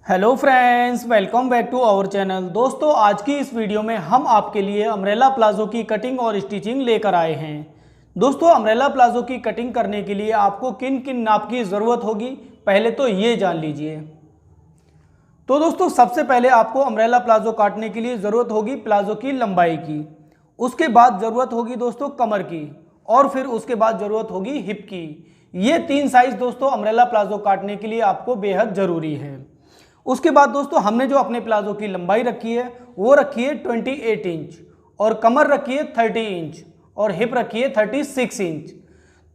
Hello friends, welcome back to our channel. दोस्तों, आज की इस वीडियो में हम आपके लिए अम्ब्रेला प्लाजो की कटिंग और स्टिचिंग लेकर आए हैं। दोस्तों, अम्ब्रेला प्लाजो की कटिंग करने के लिए आपको किन किन नाप की ज़रूरत होगी, पहले तो ये जान लीजिए। तो दोस्तों, सबसे पहले आपको अम्ब्रेला प्लाजो काटने के लिए ज़रूरत होगी प्लाजो की लंबाई की। उसके बाद ज़रूरत होगी दोस्तों कमर की, और फिर उसके बाद ज़रूरत होगी हिप की। ये 3 साइज़ दोस्तों अम्ब्रेला प्लाजो काटने के लिए आपको बेहद ज़रूरी है। उसके बाद दोस्तों, हमने जो अपने प्लाजो की लंबाई रखी है वो रखी है 28 इंच, और कमर रखी है 30 इंच, और हिप रखी है 36 इंच।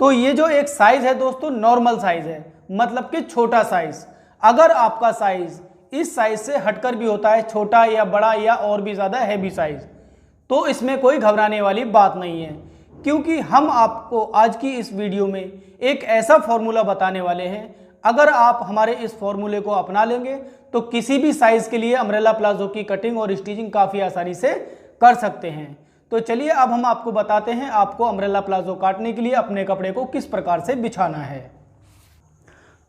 तो ये जो एक साइज़ है दोस्तों, नॉर्मल साइज़ है, मतलब कि छोटा साइज़। अगर आपका साइज़ इस साइज़ से हटकर भी होता है, छोटा या बड़ा या और भी ज़्यादा हैवी साइज़, तो इसमें कोई घबराने वाली बात नहीं है, क्योंकि हम आपको आज की इस वीडियो में एक ऐसा फॉर्मूला बताने वाले हैं। अगर आप हमारे इस फॉर्मूले को अपना लेंगे तो किसी भी साइज़ के लिए अम्ब्रेला प्लाजो की कटिंग और स्टिचिंग काफ़ी आसानी से कर सकते हैं। तो चलिए अब हम आपको बताते हैं आपको अम्ब्रेला प्लाजो काटने के लिए अपने कपड़े को किस प्रकार से बिछाना है।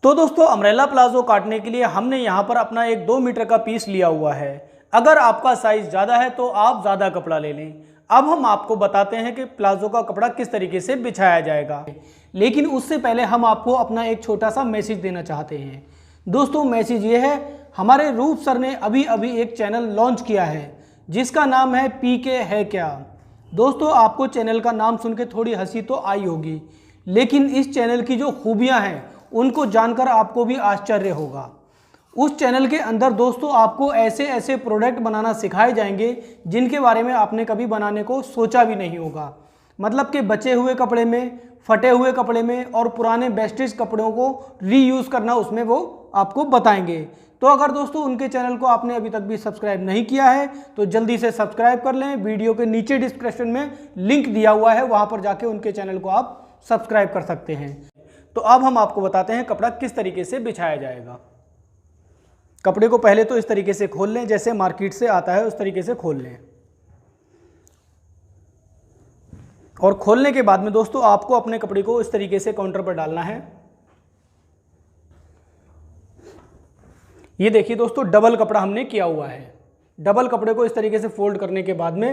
तो दोस्तों, अम्ब्रेला प्लाजो काटने के लिए हमने यहाँ पर अपना एक 2 मीटर का पीस लिया हुआ है। अगर आपका साइज़ ज़्यादा है तो आप ज़्यादा कपड़ा ले लें। अब हम आपको बताते हैं कि प्लाजो का कपड़ा किस तरीके से बिछाया जाएगा, लेकिन उससे पहले हम आपको अपना एक छोटा सा मैसेज देना चाहते हैं। दोस्तों, मैसेज ये है, हमारे रूप सर ने अभी अभी एक चैनल लॉन्च किया है जिसका नाम है पीके है क्या। दोस्तों, आपको चैनल का नाम सुन के थोड़ी हंसी तो आई होगी, लेकिन इस चैनल की जो खूबियां हैं उनको जानकर आपको भी आश्चर्य होगा। उस चैनल के अंदर दोस्तों आपको ऐसे ऐसे प्रोडक्ट बनाना सिखाए जाएंगे जिनके बारे में आपने कभी बनाने को सोचा भी नहीं होगा। मतलब कि बचे हुए कपड़े में, फटे हुए कपड़े में और पुराने वेस्टेज कपड़ों को रीयूज़ करना, उसमें वो आपको बताएंगे। तो अगर दोस्तों उनके चैनल को आपने अभी तक भी सब्सक्राइब नहीं किया है तो जल्दी से सब्सक्राइब कर लें। वीडियो के नीचे डिस्क्रिप्शन में लिंक दिया हुआ है, वहाँ पर जाके उनके चैनल को आप सब्सक्राइब कर सकते हैं। तो अब हम आपको बताते हैं कपड़ा किस तरीके से बिछाया जाएगा। कपड़े को पहले तो इस तरीके से खोल लें, जैसे मार्केट से आता है उस तरीके से खोल लें। और खोलने के बाद में दोस्तों आपको अपने कपड़े को इस तरीके से काउंटर पर डालना है। ये देखिए दोस्तों, डबल कपड़ा हमने किया हुआ है। डबल कपड़े को इस तरीके से फोल्ड करने के बाद में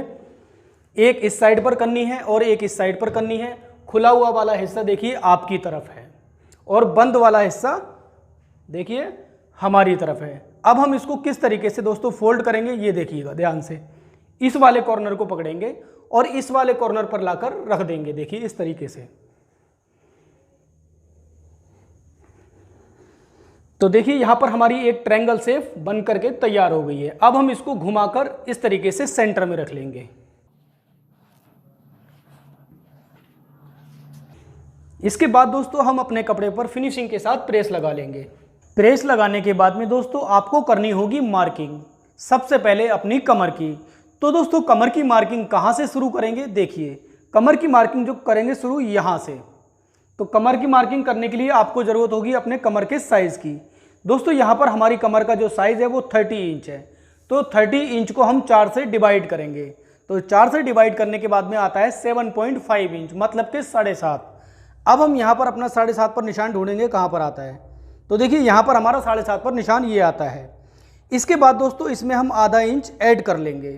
एक इस साइड पर करनी है और एक इस साइड पर करनी है। खुला हुआ वाला हिस्सा देखिए आपकी तरफ है और बंद वाला हिस्सा देखिए हमारी तरफ है। अब हम इसको किस तरीके से दोस्तों फोल्ड करेंगे, ये देखिएगा ध्यान से। इस वाले कॉर्नर को पकड़ेंगे और इस वाले कॉर्नर पर लाकर रख देंगे, देखिए इस तरीके से। तो देखिए यहां पर हमारी एक ट्रायंगल शेप बन करके तैयार हो गई है। अब हम इसको घुमाकर इस तरीके से सेंटर में रख लेंगे। इसके बाद दोस्तों हम अपने कपड़े पर फिनिशिंग के साथ प्रेस लगा लेंगे। प्रेस लगाने के बाद में दोस्तों आपको करनी होगी मार्किंग, सबसे पहले अपनी कमर की। तो दोस्तों कमर की मार्किंग कहाँ से शुरू करेंगे, देखिए कमर की मार्किंग जो करेंगे शुरू यहाँ से। तो कमर की मार्किंग करने के लिए आपको ज़रूरत होगी अपने कमर के साइज़ की। दोस्तों यहाँ पर हमारी कमर का जो साइज़ है वो 30 इंच है। तो 30 इंच को हम 4 से डिवाइड करेंगे। तो 4 से डिवाइड करने के बाद में आता है 7.5 इंच, मतलब कि 7.5। अब हम यहाँ पर अपना 7.5 पर निशान ढूंढेंगे, कहाँ पर आता है। तो देखिए यहाँ पर हमारा 7.5 पर निशान ये आता है। इसके बाद दोस्तों इसमें हम आधा इंच ऐड कर लेंगे।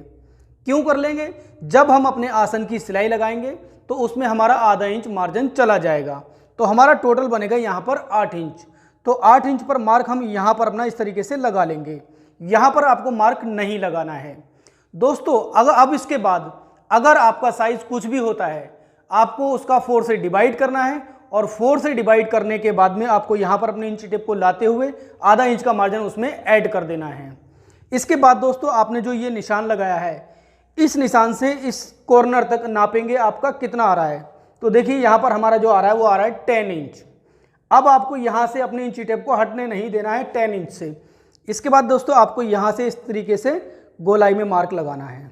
क्यों कर लेंगे, जब हम अपने आसन की सिलाई लगाएंगे तो उसमें हमारा आधा इंच मार्जिन चला जाएगा। तो हमारा टोटल बनेगा यहाँ पर 8 इंच। तो 8 इंच पर मार्क हम यहाँ पर अपना इस तरीके से लगा लेंगे। यहाँ पर आपको मार्क नहीं लगाना है दोस्तों। अब इसके बाद अगर आपका साइज कुछ भी होता है, आपको उसका 4 से डिवाइड करना है, और 4 से डिवाइड करने के बाद में आपको यहाँ पर अपने इंची टेप को लाते हुए आधा इंच का मार्जिन उसमें ऐड कर देना है। इसके बाद दोस्तों आपने जो ये निशान लगाया है, इस निशान से इस कॉर्नर तक नापेंगे आपका कितना आ रहा है। तो देखिए यहाँ पर हमारा जो आ रहा है वो आ रहा है 10 इंच। अब आपको यहाँ से अपनी इंची टेप को हटने नहीं देना है 10 इंच से। इसके बाद दोस्तों आपको यहाँ से इस तरीके से गोलाई में मार्क लगाना है।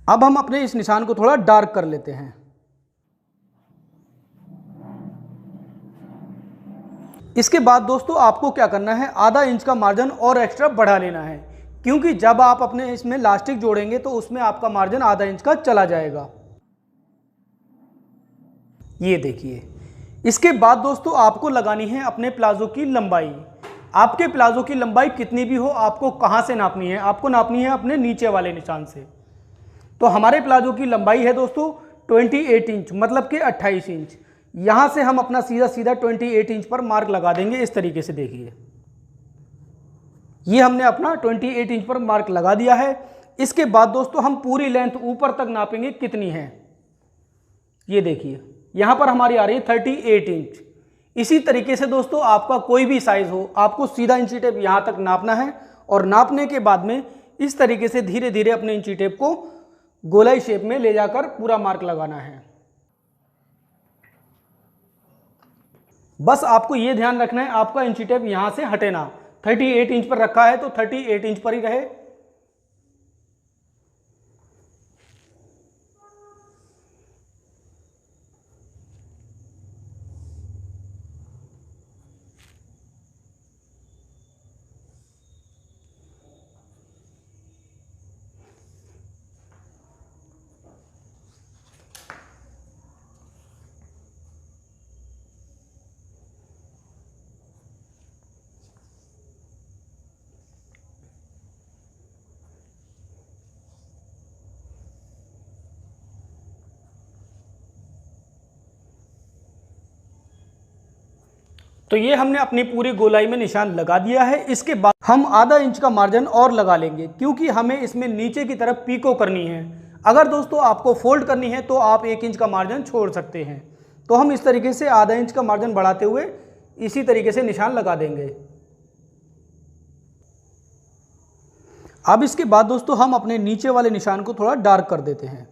अब हम अपने इस निशान को थोड़ा डार्क कर लेते हैं। इसके बाद दोस्तों आपको क्या करना है, आधा इंच का मार्जिन और एक्स्ट्रा बढ़ा लेना है, क्योंकि जब आप अपने इसमें लास्टिक जोड़ेंगे तो उसमें आपका मार्जिन आधा इंच का चला जाएगा। ये देखिए। इसके बाद दोस्तों आपको लगानी है अपने प्लाजो की लंबाई। आपके प्लाजो की लंबाई कितनी भी हो, आपको कहाँ से नापनी है, आपको नापनी है अपने नीचे वाले निशान से। तो हमारे प्लाजो की लंबाई है दोस्तों 28 इंच, मतलब कि 28 इंच। यहाँ से हम अपना सीधा सीधा 28 इंच पर मार्क लगा देंगे इस तरीके से। देखिए ये हमने अपना 28 इंच पर मार्क लगा दिया है। इसके बाद दोस्तों हम पूरी लेंथ ऊपर तक नापेंगे कितनी है। ये देखिए यहाँ पर हमारी आ रही है 38 इंच। इसी तरीके से दोस्तों आपका कोई भी साइज हो, आपको सीधा इंची टेप यहाँ तक नापना है और नापने के बाद में इस तरीके से धीरे धीरे अपने इंची टेप को गोलाई शेप में ले जाकर पूरा मार्क लगाना है। बस आपको ये ध्यान रखना है आपका इंची टेप यहां से हटे ना। 38 इंच पर रखा है तो 38 इंच पर ही रहे। तो ये हमने अपनी पूरी गोलाई में निशान लगा दिया है। इसके बाद हम आधा इंच का मार्जिन और लगा लेंगे, क्योंकि हमें इसमें नीचे की तरफ पीको करनी है। अगर दोस्तों आपको फोल्ड करनी है तो आप 1 इंच का मार्जिन छोड़ सकते हैं। तो हम इस तरीके से आधा इंच का मार्जिन बढ़ाते हुए इसी तरीके से निशान लगा देंगे। अब इसके बाद दोस्तों हम अपने नीचे वाले निशान को थोड़ा डार्क कर देते हैं।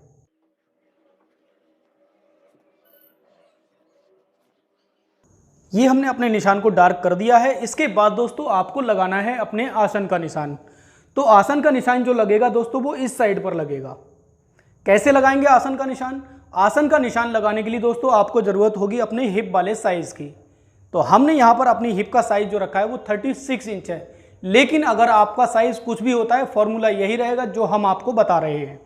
ये हमने अपने निशान को डार्क कर दिया है। इसके बाद दोस्तों आपको लगाना है अपने आसन का निशान। तो आसन का निशान जो लगेगा दोस्तों वो इस साइड पर लगेगा। कैसे लगाएंगे आसन का निशान? आसन का निशान लगाने के लिए दोस्तों आपको ज़रूरत होगी अपने हिप वाले साइज़ की। तो हमने यहाँ पर अपनी हिप का साइज़ जो रखा है वो 36 इंच है। लेकिन अगर आपका साइज़ कुछ भी होता है, फॉर्मूला यही रहेगा जो हम आपको बता रहे हैं।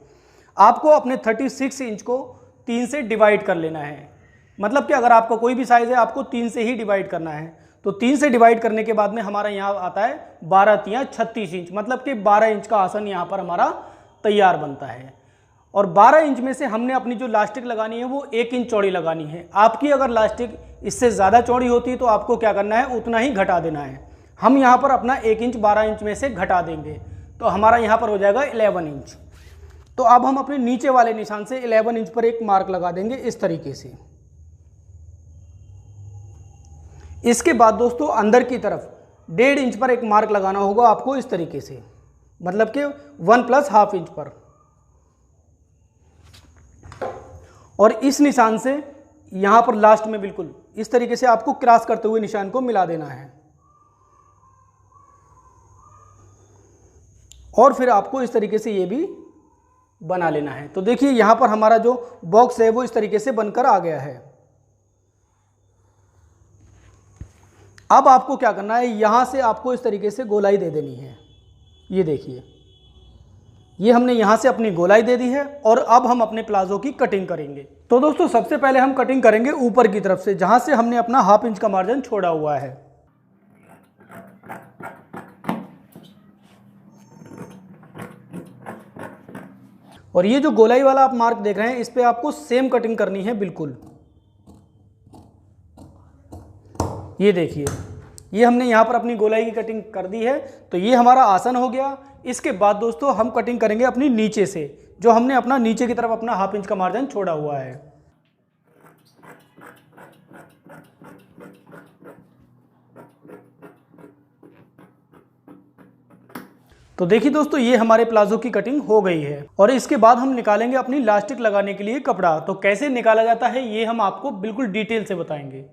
आपको अपने 36 इंच को 3 से डिवाइड कर लेना है। मतलब कि अगर आपका कोई भी साइज़ है आपको 3 से ही डिवाइड करना है। तो 3 से डिवाइड करने के बाद में हमारा यहाँ आता है 12 तियाँ 36 इंच, मतलब कि 12 इंच का आसन यहाँ पर हमारा तैयार बनता है। और 12 इंच में से हमने अपनी जो लास्टिक लगानी है वो 1 इंच चौड़ी लगानी है। आपकी अगर लास्टिक इससे ज़्यादा चौड़ी होती है तो आपको क्या करना है, उतना ही घटा देना है। हम यहाँ पर अपना 1 इंच 12 इंच में से घटा देंगे तो हमारा यहाँ पर हो जाएगा 11 इंच। तो अब हम अपने नीचे वाले निशान से 11 इंच पर एक मार्क लगा देंगे इस तरीके से। इसके बाद दोस्तों अंदर की तरफ 1.5 इंच पर एक मार्क लगाना होगा आपको इस तरीके से, मतलब कि 1 + ½ इंच पर। और इस निशान से यहाँ पर लास्ट में बिल्कुल इस तरीके से आपको क्रॉस करते हुए निशान को मिला देना है। और फिर आपको इस तरीके से ये भी बना लेना है। तो देखिए यहाँ पर हमारा जो बॉक्स है वो इस तरीके से बनकर आ गया है। अब आपको क्या करना है, यहाँ से आपको इस तरीके से गोलाई दे देनी है। ये देखिए ये हमने यहाँ से अपनी गोलाई दे दी है और अब हम अपने प्लाजो की कटिंग करेंगे। तो दोस्तों सबसे पहले हम कटिंग करेंगे ऊपर की तरफ से, जहाँ से हमने अपना ½ इंच का मार्जिन छोड़ा हुआ है। और ये जो गोलाई वाला आप मार्क देख रहे हैं इस पे आपको सेम कटिंग करनी है बिल्कुल। ये देखिए ये हमने यहाँ पर अपनी गोलाई की कटिंग कर दी है। तो ये हमारा आसन हो गया। इसके बाद दोस्तों हम कटिंग करेंगे अपनी नीचे से, जो हमने अपना नीचे की तरफ अपना ½ इंच का मार्जिन छोड़ा हुआ है। तो देखिए दोस्तों ये हमारे प्लाजो की कटिंग हो गई है। और इसके बाद हम निकालेंगे अपनी लास्टिक लगाने के लिए कपड़ा। तो कैसे निकाला जाता है ये हम आपको बिल्कुल डिटेल से बताएंगे।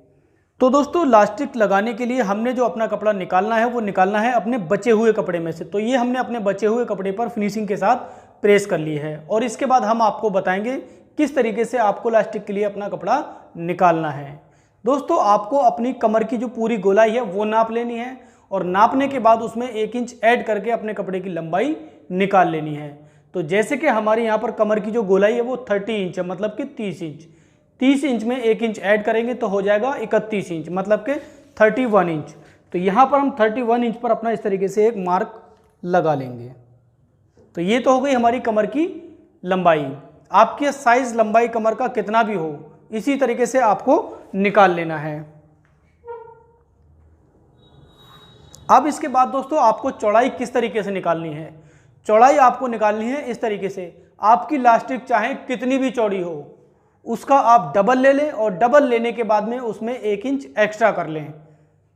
तो दोस्तों लास्टिक लगाने के लिए हमने जो अपना कपड़ा निकालना है वो निकालना है अपने बचे हुए कपड़े में से। तो ये हमने अपने बचे हुए कपड़े पर फिनिशिंग के साथ प्रेस कर ली है। और इसके बाद हम आपको बताएंगे किस तरीके से आपको लास्टिक के लिए अपना कपड़ा निकालना है। दोस्तों आपको अपनी कमर की जो पूरी गोलाई है वो नाप लेनी है और नापने के बाद उसमें 1 इंच ऐड करके अपने कपड़े की लंबाई निकाल लेनी है। तो जैसे कि हमारे यहाँ पर कमर की जो गोलाई है वो 30 इंच है, मतलब कि 30 इंच। 30 इंच में 1 इंच ऐड करेंगे तो हो जाएगा 31 इंच, मतलब कि 31 इंच। तो यहाँ पर हम 31 इंच पर अपना इस तरीके से एक मार्क लगा लेंगे। तो ये तो हो गई हमारी कमर की लंबाई। आपके साइज लंबाई कमर का कितना भी हो, इसी तरीके से आपको निकाल लेना है। अब इसके बाद दोस्तों आपको चौड़ाई किस तरीके से निकालनी है। चौड़ाई आपको निकालनी है इस तरीके से, आपकी इलास्टिक चाहे कितनी भी चौड़ी हो उसका आप डबल ले लें और डबल लेने के बाद में उसमें 1 इंच एक्स्ट्रा कर लें,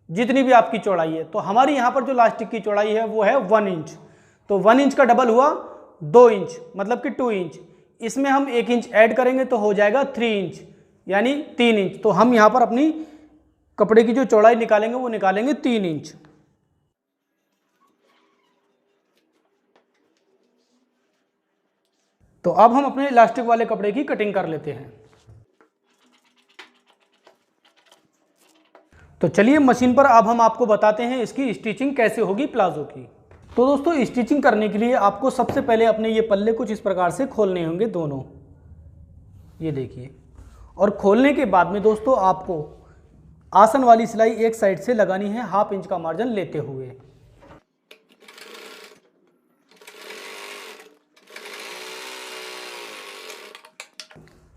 जितनी भी आपकी चौड़ाई है। तो हमारी यहाँ पर जो इलास्टिक की चौड़ाई है वो है 1 इंच, तो 1 इंच का डबल हुआ 2 इंच, मतलब कि 2 इंच। इसमें हम 1 इंच ऐड करेंगे तो हो जाएगा 3 इंच, यानी 3 इंच। तो हम यहाँ पर अपनी कपड़े की जो चौड़ाई निकालेंगे वो निकालेंगे 3 इंच। तो अब हम अपने इलास्टिक वाले कपड़े की कटिंग कर लेते हैं। तो चलिए मशीन पर अब हम आपको बताते हैं इसकी स्टिचिंग कैसे होगी प्लाजो की। तो दोस्तों स्टिचिंग करने के लिए आपको सबसे पहले अपने ये पल्ले कुछ इस प्रकार से खोलने होंगे दोनों, ये देखिए। और खोलने के बाद में दोस्तों आपको आसन वाली सिलाई एक साइड से लगानी है 1/2 इंच का मार्जिन लेते हुए।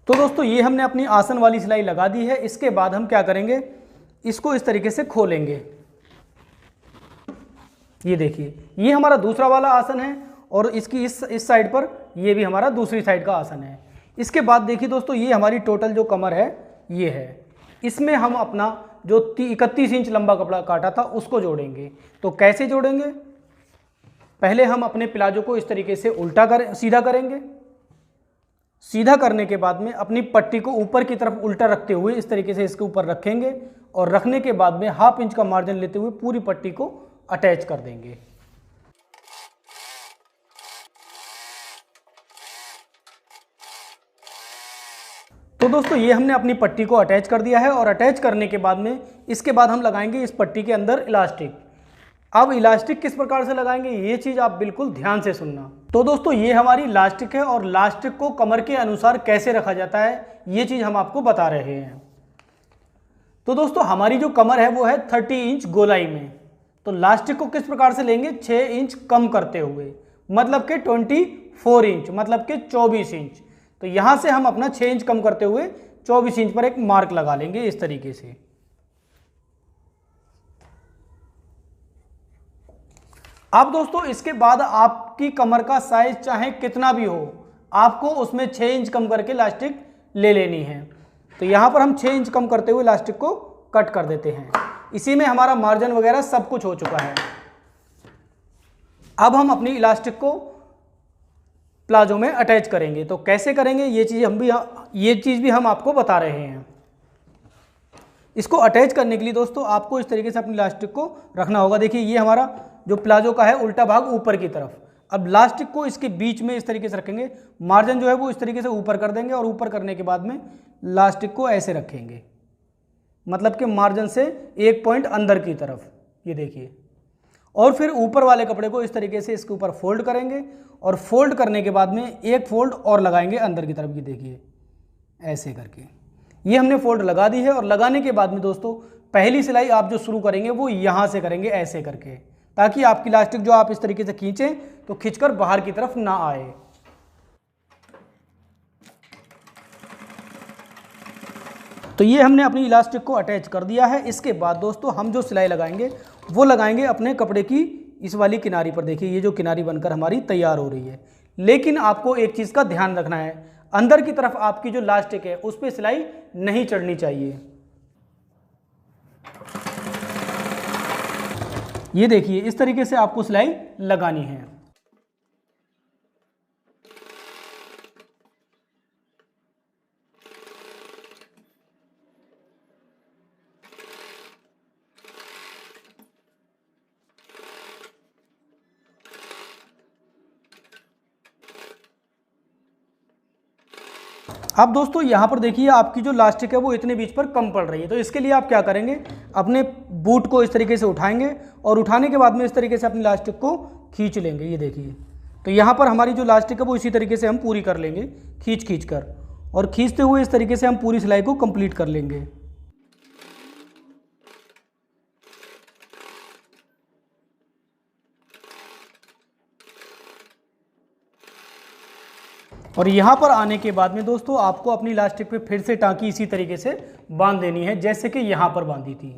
तो दोस्तों ये हमने अपनी आसन वाली सिलाई लगा दी है। इसके बाद हम क्या करेंगे, इसको इस तरीके से खोलेंगे। ये देखिए ये हमारा दूसरा वाला आसन है और इसकी इस साइड पर ये भी हमारा दूसरी साइड का आसन है। इसके बाद देखिए दोस्तों ये हमारी टोटल जो कमर है ये है, इसमें हम अपना जो 31 इंच लंबा कपड़ा काटा था उसको जोड़ेंगे। तो कैसे जोड़ेंगे, पहले हम अपने प्लाजो को इस तरीके से सीधा करेंगे। सीधा करने के बाद में अपनी पट्टी को ऊपर की तरफ उल्टा रखते हुए इस तरीके से इसके ऊपर रखेंगे और रखने के बाद में 1/2 इंच का मार्जिन लेते हुए पूरी पट्टी को अटैच कर देंगे। तो दोस्तों ये हमने अपनी पट्टी को अटैच कर दिया है और अटैच करने के बाद में इसके बाद हम लगाएंगे इस पट्टी के अंदर इलास्टिक। अब इलास्टिक किस प्रकार से लगाएंगे ये चीज़ आप बिल्कुल ध्यान से सुनना। तो दोस्तों ये हमारी इलास्टिक है और इलास्टिक को कमर के अनुसार कैसे रखा जाता है ये चीज़ हम आपको बता रहे हैं। तो दोस्तों हमारी जो कमर है वो है 30 इंच गोलाई में, तो इलास्टिक को किस प्रकार से लेंगे, 6 इंच कम करते हुए, मतलब कि 24 इंच, मतलब कि 24 इंच। तो यहाँ से हम अपना 6 इंच कम करते हुए 24 इंच पर एक मार्क लगा लेंगे इस तरीके से। अब दोस्तों इसके बाद आपकी कमर का साइज चाहे कितना भी हो आपको उसमें 6 इंच कम करके इलास्टिक ले लेनी है। तो यहाँ पर हम 6 इंच कम करते हुए इलास्टिक को कट कर देते हैं। इसी में हमारा मार्जिन वगैरह सब कुछ हो चुका है। अब हम अपनी इलास्टिक को प्लाजो में अटैच करेंगे। तो कैसे करेंगे ये चीज़ भी हम आपको बता रहे हैं। इसको अटैच करने के लिए दोस्तों आपको इस तरीके से अपनी इलास्टिक को रखना होगा। देखिए ये हमारा जो प्लाजो का है उल्टा भाग ऊपर की तरफ। अब इलास्टिक को इसके बीच में इस तरीके से रखेंगे, मार्जिन जो है वो इस तरीके से ऊपर कर देंगे और ऊपर करने के बाद में इलास्टिक को ऐसे रखेंगे, मतलब कि मार्जिन से 1 पॉइंट अंदर की तरफ, ये देखिए। और फिर ऊपर वाले कपड़े को इस तरीके से इसके ऊपर फोल्ड करेंगे और फोल्ड करने के बाद में एक फोल्ड और लगाएंगे अंदर की तरफ, ये देखिए ऐसे करके। ये हमने फोल्ड लगा दी है और लगाने के बाद में दोस्तों पहली सिलाई आप जो शुरू करेंगे वो यहाँ से करेंगे ऐसे करके, ताकि आपकी इलास्टिक जो आप इस तरीके से खींचें तो खींचकर बाहर की तरफ ना आए। तो ये हमने अपनी इलास्टिक को अटैच कर दिया है। इसके बाद दोस्तों हम जो सिलाई लगाएंगे वो लगाएंगे अपने कपड़े की इस वाली किनारी पर। देखिए ये जो किनारी बनकर हमारी तैयार हो रही है, लेकिन आपको एक चीज़ का ध्यान रखना है, अंदर की तरफ आपकी जो इलास्टिक है उस पर सिलाई नहीं चढ़नी चाहिए। ये देखिए इस तरीके से आपको सिलाई लगानी है। अब दोस्तों यहाँ पर देखिए आपकी जो लास्टिक है वो इतने बीच पर कम पड़ रही है, तो इसके लिए आप क्या करेंगे, अपने बूट को इस तरीके से उठाएंगे और उठाने के बाद में इस तरीके से अपनी लास्टिक को खींच लेंगे। ये देखिए, तो यहाँ पर हमारी जो लास्टिक है वो इसी तरीके से हम पूरी कर लेंगे खींच कर, और खींचते हुए इस तरीके से हम पूरी सिलाई को कंप्लीट कर लेंगे। और यहाँ पर आने के बाद में दोस्तों आपको अपनी लास्टिक पे फिर से टाँकी इसी तरीके से बांध देनी है जैसे कि यहाँ पर बांधी थी।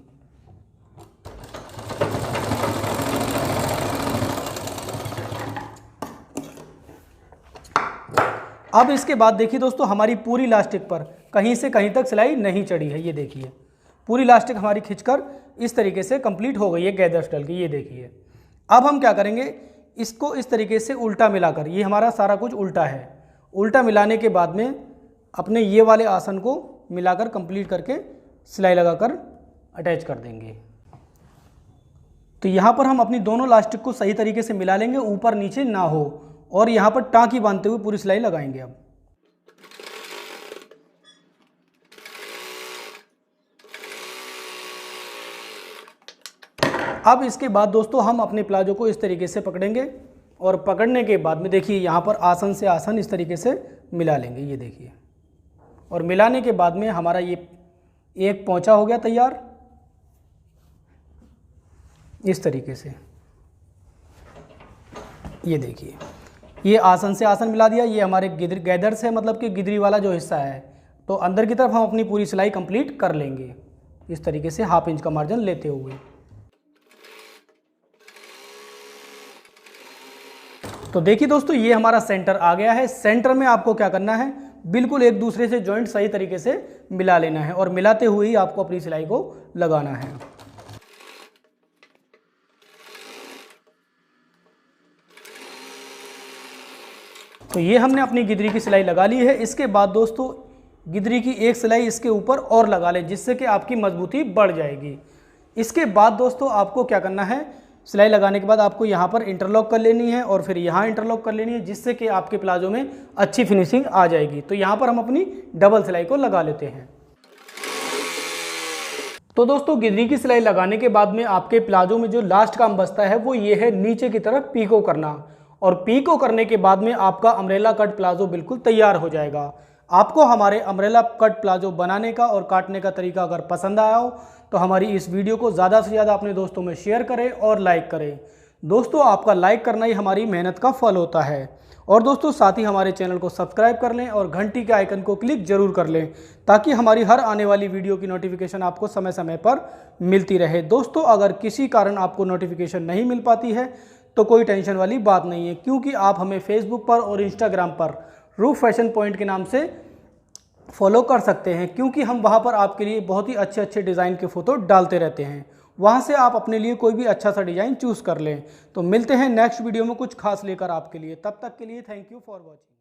अब इसके बाद देखिए दोस्तों हमारी पूरी लास्टिक पर कहीं से कहीं तक सिलाई नहीं चढ़ी है। ये देखिए पूरी लास्टिक हमारी खींचकर इस तरीके से कंप्लीट हो गई है गैदर स्टाइल की। ये देखिए अब हम क्या करेंगे, इसको इस तरीके से उल्टा मिलाकर, ये हमारा सारा कुछ उल्टा है, उल्टा मिलाने के बाद में अपने ये वाले आसन को मिलाकर कंप्लीट करके सिलाई लगाकर अटैच कर देंगे। तो यहाँ पर हम अपनी दोनों लास्टिक को सही तरीके से मिला लेंगे, ऊपर नीचे ना हो, और यहाँ पर टाँकी बांधते हुए पूरी सिलाई लगाएंगे। अब इसके बाद दोस्तों हम अपने प्लाजो को इस तरीके से पकड़ेंगे और पकड़ने के बाद में देखिए यहाँ पर आसन से आसन इस तरीके से मिला लेंगे। ये देखिए, और मिलाने के बाद में हमारा ये एक पोंचा हो गया तैयार इस तरीके से। ये देखिए ये आसन से आसन मिला दिया, ये हमारे गैदर से मतलब कि गिदरी वाला जो हिस्सा है, तो अंदर की तरफ हम अपनी पूरी सिलाई कंप्लीट कर लेंगे इस तरीके से 1/2 इंच का मार्जिन लेते हुए। तो देखिए दोस्तों ये हमारा सेंटर आ गया है। सेंटर में आपको क्या करना है, बिल्कुल एक दूसरे से जॉइंट सही तरीके से मिला लेना है और मिलाते हुए ही आपको अपनी सिलाई को लगाना है। तो ये हमने अपनी गिदरी की सिलाई लगा ली है। इसके बाद दोस्तों गिदरी की एक सिलाई इसके ऊपर और लगा लें जिससे कि आपकी मजबूती बढ़ जाएगी। इसके बाद दोस्तों आपको क्या करना है, सिलाई लगाने के बाद आपको यहाँ पर इंटरलॉक कर लेनी है और फिर यहाँ इंटरलॉक कर लेनी है जिससे कि आपके प्लाजो में अच्छी फिनिशिंग आ जाएगी। तो यहाँ पर हम अपनी डबल सिलाई को लगा लेते हैं। तो दोस्तों गिदरी की सिलाई लगाने के बाद में आपके प्लाजो में जो लास्ट काम बचता है वो ये है नीचे की तरफ पीको करना, और पीको करने के बाद में आपका अम्ब्रेला कट प्लाजो बिल्कुल तैयार हो जाएगा। आपको हमारे अम्ब्रेला कट प्लाजो बनाने का और काटने का तरीका अगर पसंद आया हो तो हमारी इस वीडियो को ज़्यादा से ज़्यादा अपने दोस्तों में शेयर करें और लाइक करें। दोस्तों आपका लाइक करना ही हमारी मेहनत का फल होता है। और दोस्तों साथ ही हमारे चैनल को सब्सक्राइब कर लें और घंटी के आइकन को क्लिक जरूर कर लें ताकि हमारी हर आने वाली वीडियो की नोटिफिकेशन आपको समय समय पर मिलती रहे। दोस्तों अगर किसी कारण आपको नोटिफिकेशन नहीं मिल पाती है तो कोई टेंशन वाली बात नहीं है, क्योंकि आप हमें फेसबुक पर और इंस्टाग्राम पर रूफ फैशन पॉइंट के नाम से फॉलो कर सकते हैं, क्योंकि हम वहां पर आपके लिए बहुत ही अच्छे अच्छे डिज़ाइन के फ़ोटो डालते रहते हैं। वहां से आप अपने लिए कोई भी अच्छा सा डिज़ाइन चूज़ कर लें। तो मिलते हैं नेक्स्ट वीडियो में कुछ खास लेकर आपके लिए। तब तक के लिए थैंक यू फॉर वॉचिंग।